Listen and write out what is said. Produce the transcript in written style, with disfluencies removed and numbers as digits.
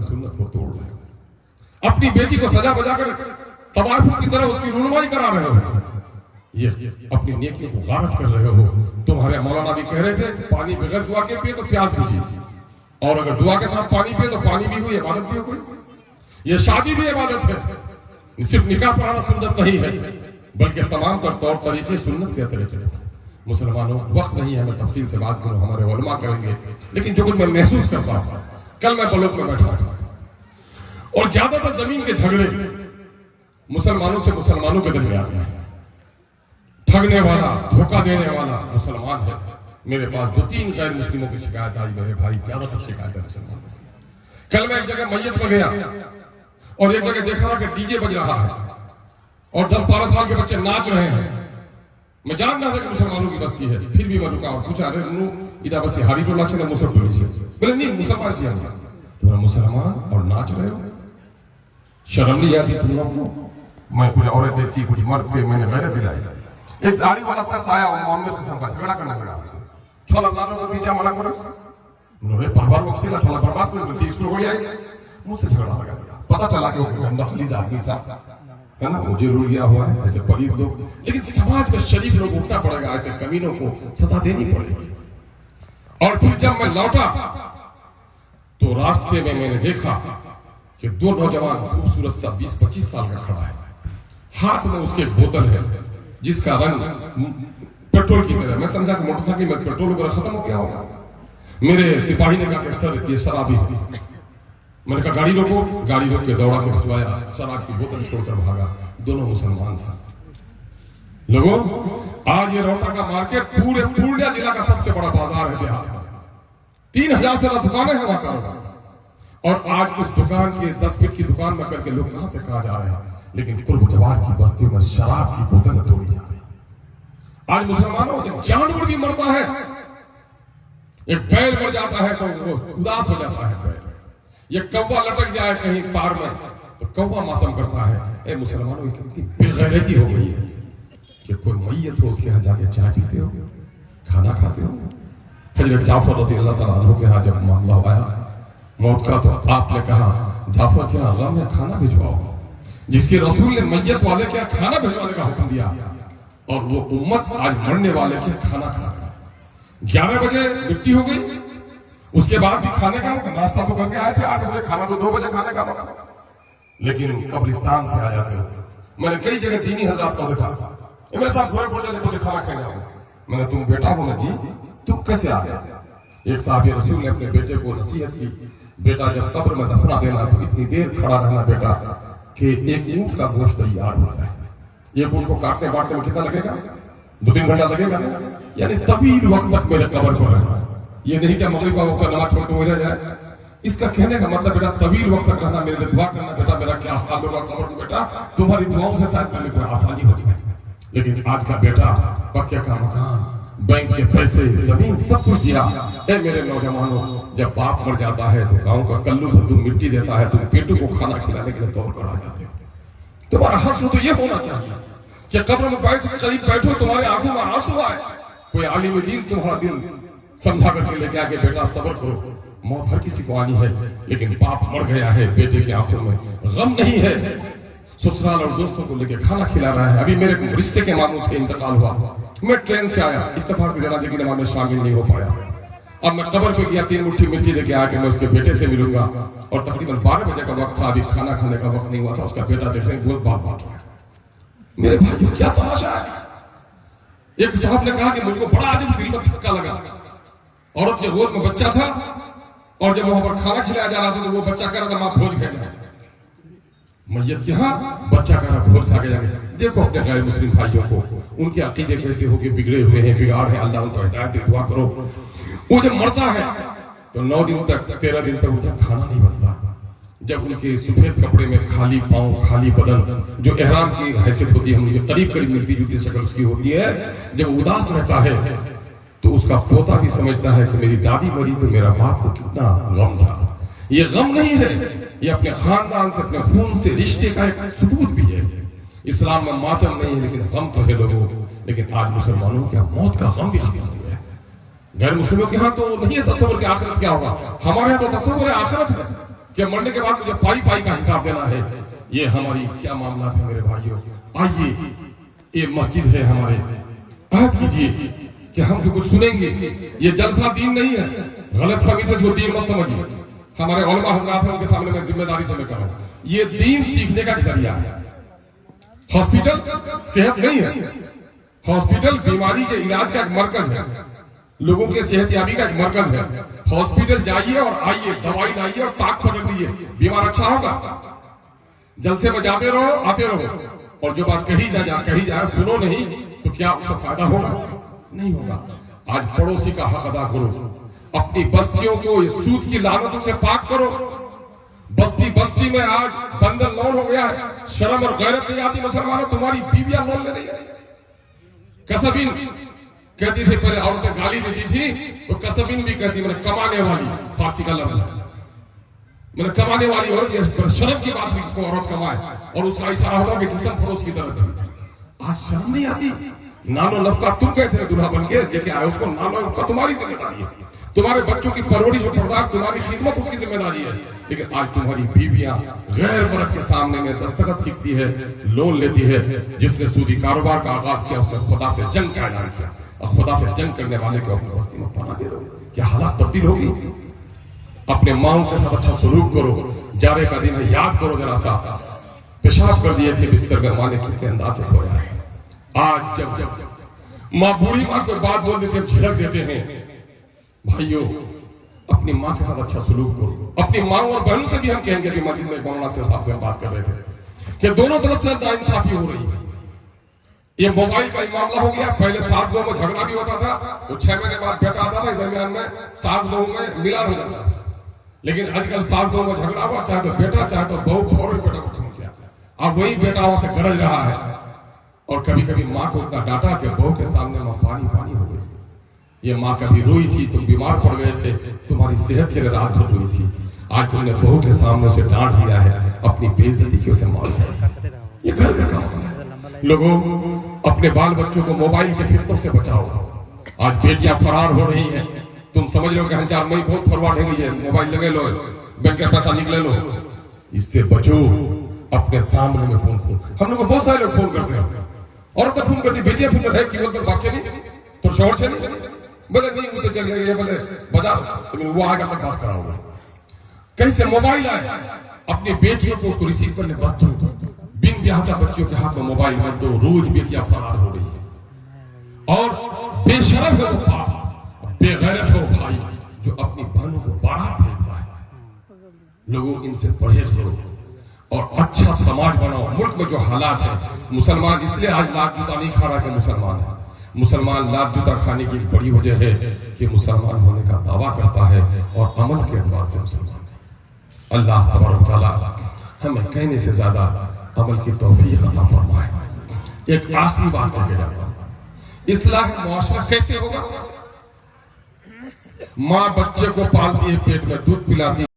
سنت کو توڑ رہے ہو، اپنی بیٹی کو سجا بجا کر طوائف کی طرح اس کی رونمائی کرا رہے ہو، یہ اپنی نیکیوں کو غارت کر رہے ہو۔ تمہارے مولانا بھی کہہ رہے تھے پانی بغیر دعا کے پیے تو پیاس بجھی، اور اگر دعا کے ساتھ پانی پیے تو پانی بھی ہوئی، عبادت بھی ہو گئی۔ یہ شادی بھی عبادت ہے، صرف نکاح پڑھانا سنت نہیں ہے بلکہ تمام تر طور طریقے سنت کے طریقے ہیں۔ مسلمانوں، وقت نہیں ہے میں تفصیل سے بات کروں، ہمارے علماء کریں گے، لیکن جو کچھ میں محسوس کرتا ہوں، کل میں بلوک میں بیٹھا تھا اور زیادہ تر زمین کے جھگڑے مسلمانوں سے مسلمانوں کے درمیان میں ہیں۔ ٹھگنے والا، دھوکہ دینے والا مسلمان ہے۔ میرے پاس 2-3 غیر مسلموں کی شکایت آئی، میرے بھائی زیادہ تر شکایت ہے مسلمانوں کی۔ کل میں ایک جگہ میت پہ گیا اور ایک جگہ دیکھا کہ ڈی جے بج رہا ہے اور 10-12 سال کے بچے ناچ رہے ہیں۔ میں جان رہا تھا کہ مسلمانوں کی بستی ہے، پھر بھی میں رکا اور پوچھا ارے انہوں ادھا بستی ہاری تو لاکھ سے مسلم ٹولی سے، بولے نہیں مسلمان چاہیے ہم۔ تمہارا مسلمان اور ناچ رہے ہو، شرم نہیں آتی تم لوگ کو؟ میں کچھ عورتیں تھی، کچھ مرد تھے، میں نے غیرت دلائی۔ ایک داڑھی والا شخص آیا اور محمد قسم کا جھگڑا کرنا پڑا ہم سے، چھولا مارو تو پیچھا منع کرو، انہوں نے پربار کو کسیلا چھولا برباد کر دیا، اسکول ہو گیا مجھ سے جھگڑا لگا دیا۔ پتہ چلا کہ وہ گندہ خلیز آدمی تھا، ہے نا، مجھے رول گیا ہوا ہے ایسے پلید لوگ، لیکن سماج میں شریف لوگ اٹھنا پڑے گا، ایسے کمینوں کو سزا دینی پڑے گی۔ اور پھر جب میں لوٹا تو راستے میں میں نے دیکھا کہ 2 نوجوان خوبصورت سا 20-25 سال کا کھڑا ہے، ہاتھ میں اس کے ایک بوتل ہے جس کا رنگ پیٹرول کی طرح۔ میں سمجھا کہ موٹر سائیکل میں پیٹرول وغیرہ ختم ہو گیا ہوگا۔ میرے سپاہی نے کہا کہ سر یہ شرابی ہے۔ میں نے کہا گاڑی روکو، گاڑی روک کے دوڑا کے بھجوایا، شراب کی بوتل چھوڑ کر بھاگا۔ دونوں مسلمان تھے۔ لوگوں، آج یہ روہٹا کا مارکیٹ پورے پورنیہ ضلع کا سب سے بڑا بازار ہے بہار میں، 3000 سے زیادہ دکانیں ہیں وہاں کاروبار، اور آج اس دکان کے 10 فٹ کی دکان میں کر کے لوگ کہاں سے کہاں جا رہے ہیں، لیکن قرب جوار کی بستیوں میں شراب کی بوتلیں توڑی جا رہی ہیں۔ آج مسلمانوں ایک جانور بھی مرتا ہے، ایک بیل مر جاتا ہے تو وہ اداس ہو جاتا ہے بیل، یہ کوا لٹک جائے کہیں تار میں تو کوا ماتم کرتا ہے۔ اے مسلمانوں، اتنی بے غیرتی ہو گئی ہے کہ کوئی میت ہو اس کے ہاں جا کے چائے پیتے ہو، کھانا کھاتے ہو۔ حضرت جعفر رضی اللہ تعالیٰ عنہ کے ہاں جب معاملہ آیا موت کا تو آپ نے کہا جعفر کیا غم ہے، کھانا بھجواؤ۔ جس کے رسول نے میت والے کیا کھانا بھجوانے کا حکم دیا، اور وہ امت آج مرنے والے کے کھانا کھا رہا ہے۔ 11 بجے مٹی ہو گئی، اس کے بعد بھی کھانے کا ناشتہ تو کر کے آئے تھے 8 بجے، کھانا تو 2 بجے کھانے کا، لیکن قبرستان سے آ جاتے ہو۔ میں نے کئی جگہ دینی حضرات کو دیکھا، میرے ساتھ گھوڑے پڑ جاتے مجھے کھانا کھانے آؤ۔ میں نے تم بیٹا ہو نا جی، تم کیسے آ گیا؟ ایک صحابی رسول نے اپنے بیٹے کو نصیحت کی، بیٹا جب قبر میں دفنا دینا تو اتنی دیر کھڑا رہنا بیٹا کہ ایک اونٹ کا گوشت تیار ہو جائے۔ ایک اونٹ کو کاٹنے بانٹنے میں کتنا لگے گا؟ 2-3 گھنٹہ لگے گا، یعنی طویل وقت تک میرے قبر پر رہنا۔ یہ نہیں کہ مغرب کا وقت نماز چھوڑ کے وہی رہ جائے۔ اس کا کہنے کا مطلب بیٹا طویل وقت تک رہنا، میرے لیے دعا کرنا بیٹا، میرا کیا حال ہوگا قبر میں بیٹا، تمہاری دعاؤں سے شاید میرے کو آسانی ہو جائے۔ لیکن آج کا بیٹا پکے کا مکان، بینک کے پیسے، زمین سب کچھ دیا۔ اے میرے نوجوانوں، جب باپ مر جاتا ہے تو گاؤں کا کلو بھدو مٹی دیتا ہے، تم بیٹوں کو کھانا کھلانے کے لیے دوڑ کر آ جاتے ہو۔ تمہارا حسن تو یہ ہونا چاہیے کہ قبر میں بیٹھ کے قریب بیٹھو، تمہارے آنکھوں میں آنسو آئے، کوئی عالم دین تمہارا دل سمجھا کر کے لے کے آگے بیٹا صبر کرو، موت ہر کسی کو آنی ہے، لیکن باپ مر گیا ہے، بیٹے کی آنکھوں میں غم نہیں ہے، سسرال اور دوستوں کو لے کے کھانا کھلا رہا ہے۔ ابھی میرے رشتے کے ماموں تھے، انتقال ہوا، میں ٹرین سے آیا، اتفاق سے جنازے کی نماز میں شامل نہیں ہو پایا۔ اب میں قبر پہ گیا، 3 مٹھی مٹی لے کے آ کے میں اس کے بیٹے سے ملوں گا، اور تقریباً 12 بجے کا وقت تھا، ابھی کھانا کھانے کا وقت نہیں ہوا تھا۔ اس کا بیٹا دیکھ رہے ہیں گوشت بانٹ رہا ہے۔ میرے بھائیو، کیا تماشا ہے! ایک صاحب نے کہا کہ مجھ کو بڑا عجب دل میں دھکا لگا، عورت کے گود میں بچہ تھا اور جب وہاں پر کھانا کھلایا جا رہا تھا تو وہ بچہ کہہ رہا تھا ماں بھوج کھا جائے، میت کے ہاں بچہ کہہ رہا بھوج کھا کے جائے۔ دیکھو اپنے غیر مسلم بھائیوں کو، ان کے عقیدے کہتے ہو کہ بگڑے ہوئے ہیں، بگاڑ ہے، اللہ ان کو ہدایت دے، دعا کرو۔ وہ جب مرتا ہے تو 9 دن تک 13 دن تک ان کا کھانا نہیں بنتا۔ جب ان کے سفید کپڑے میں خالی پاؤں، خالی بدن، جو احرام کی حیثیت ہوتی ہے، ان کی قریب قریب ملتی جلتی شکل اس کی ہوتی ہے، جب اداس رہتا ہے تو اس کا پوتا بھی سمجھتا ہے کہ میری دادی مری تو میرا باپ کو کتنا غم تھا۔ یہ غم نہیں ہے، یہ اپنے خاندان سے، اپنے خون سے رشتے کا ایک ثبوت بھی ہے۔ اسلام میں ماتم نہیں ہے لیکن غم تو ہے لوگوں، لیکن آج مسلمانوں کے موت کا غم بھی ختم ہو گیا ہے۔ غیر مسلموں کے ہاں تو نہیں ہے تصور کہ آخرت کیا ہوگا، ہمارے یہاں تو تصور ہے آخرت ہے۔ کہ مرنے کے بعد مجھے پائی پائی کا حساب دینا ہے. یہ ہماری کیا معاملات ہیں میرے بھائیوں. آئیے یہ مسجد ہے ہمارے, عہد کیجیے کہ ہم جو کچھ سنیں گے یہ جلسہ دین نہیں ہے, غلط فہمی سے اس کو دین مت سمجھیے. ہمارے علماء حضرات ہیں ان کے سامنے میں ذمہ داری سے میں کر رہا ہوں, یہ دین سیکھنے کا ذریعہ ہے. ہاسپٹل صحت نہیں ہے, ہاسپٹل بیماری کے علاج کا ایک مرکز ہے, لوگوں کے صحت یابی کا ایک مرکز ہے. ہاسپٹل جائیے اور آئیے, دوائی لائیے اور طاق پکڑ لیجیے, بیمار اچھا ہوگا. جلسے میں جاتے رہو آتے رہو, اور جو بات کہی جائے سنو نہیں تو کیا اس کو فائدہ ہوگا؟ نہیں ہوگا. آج پڑوسی کا حق ادا کرو, اپنی بستیوں کو یہ سود کی لعنتوں سے پاک کرو. بستی بستی میں آج بندر لون ہو گیا ہے, شرم اور غیرت نہیں آتی مسلمانوں. تمہاری بیویاں لون لے رہی ہے. کسبین کہتی تھی پہلے, عورتیں گالی دیتی تھی تو کسبین بھی کہتی, میں نے کمانے والی, فارسی کا لفظ ہے, میں نے کمانے والی عورت. یہ شرم کی بات نہیں کو عورت کمائے, اور اس کا اشارہ ہوتا کہ جسم فروش کی طرح دی. آج شرم نہیں آتی. نانو نفقہ تم گئے تھے دلہا بن کے لے کے آئے اس کو, نانو نفقہ تمہاری ذمہ داری ہے. تمہارے بچوں کی پرورش و پرداخت, تمہاری خدمت اس کی ذمہ داری ہے. لیکن آج تمہاری بیویاں غیر مرد کے سامنے میں دستخط سیکھتی ہے, لون لیتی ہے. جس نے سودی کاروبار کا آغاز کیا اس نے خدا سے جنگ کا اعلان کیا, اور خدا سے جنگ کرنے والے کو اپنی بستی میں پناہ دے دو. کیا حالات تبدیل ہوگی؟ اپنے ماؤں کے ساتھ اچھا سلوک کرو. جارے کا دن ہے, یاد کرو ذرا سا, پیشاب کر دیے تھے بستر میں, ماں نے کتنے انداز سے کھویا ہے. آج جب ماں بوڑھی ماں کو بات بول دیتے ہیں, جھڑک دیتے ہیں. بھائیوں, اپنی ماں کے ساتھ اچھا سلوک کرو. اپنی ماں اور بہنوں سے بھی ہم کہیں گے, بھی مسجد میں مولانا سے صاحب سے ہم بات کر رہے تھے کہ دونوں طرف سے ناانصافی ہو رہی ہے. یہ موبائل کا معاملہ ہو گیا. پہلے ساس بہو میں جھگڑا بھی ہوتا تھا, وہ 6 مہینے بعد بیٹا آتا تھا, اس درمیان میں ساس بہو میں ملان ہو جاتا تھا. لیکن آج کل ساس بہو میں جھگڑا ہوا, چاہے تو بیٹا چاہے تو بہو, فوراً بیٹا کو ٹھیک کیا. اب وہی بیٹا وہاں سے گرج رہا ہے, اور کبھی کبھی ماں کو اتنا ڈانٹا کہ بہو کے سامنے ماں پانی پانی ہو گئی. یہ ماں کبھی روئی تھی, تم بیمار پڑ گئے تھے, تمہاری صحت کے لیے رات بھر روئی تھی. آج تم نے بہو کے سامنے اسے ڈانٹ دیا ہے, اپنی بے عزتی کی اسے مار ہے. یہ گھر کا کام ہے. لوگوں, اپنے بال بچوں کو موبائل کے فتنوں سے بچاؤ. آج بیٹیاں فرار ہو رہی ہیں, تم سمجھ رہے ہو کہ ہم 4 مئی بہت فرار ہو گئی ہے, موبائل لگے لو, بینک کا پیسہ نکلے لو. اس سے بچو. اپنے سامنے میں فون کرو. ہم لوگ کو بہت سارے لوگ فون کرتے ہیں, عورتیں فون کرتی, بیٹیاں فون کرتے ہیں کہ بولتے باپ چلی تو شوہر چلی, بولے نہیں مجھے چل رہی ہے, بولے بجا تو وہ آگے تک بات کراؤں گا. کہیں سے موبائل آئے, اپنی بیٹیوں کو اس کو ریسیو کرنے مت دو. بن بیاہتا بچوں کے ہاتھ میں موبائل مت دو. روز بیٹیاں فرار ہو رہی ہیں, اور بے شرف ہو باپ, بے غیرت ہو بھائی جو اپنی بہنوں کو بارات بھیجتا ہے. لوگوں ان سے پرہیز کرو اور اچھا سماج بناؤ. ملک میں جو حالات ہیں, مسلمان اس لیے آج لات جوتا نہیں کھا رہا کہ مسلمان ہے. مسلمان لات جوتا کھانے کی ایک بڑی وجہ ہے کہ مسلمان ہونے کا دعویٰ کرتا ہے اور عمل کے اعتبار سے مسلمان ہے. اللہ تبارک و تعالیٰ ہمیں کہنے سے زیادہ عمل کی توفیق عطا فرمائے. ایک آخری بات کہہ کے جاتا ہوں, اصلاح معاشرہ کیسے ہوگا؟ ماں بچے کو پالتی ہے, پیٹ میں دودھ پلاتی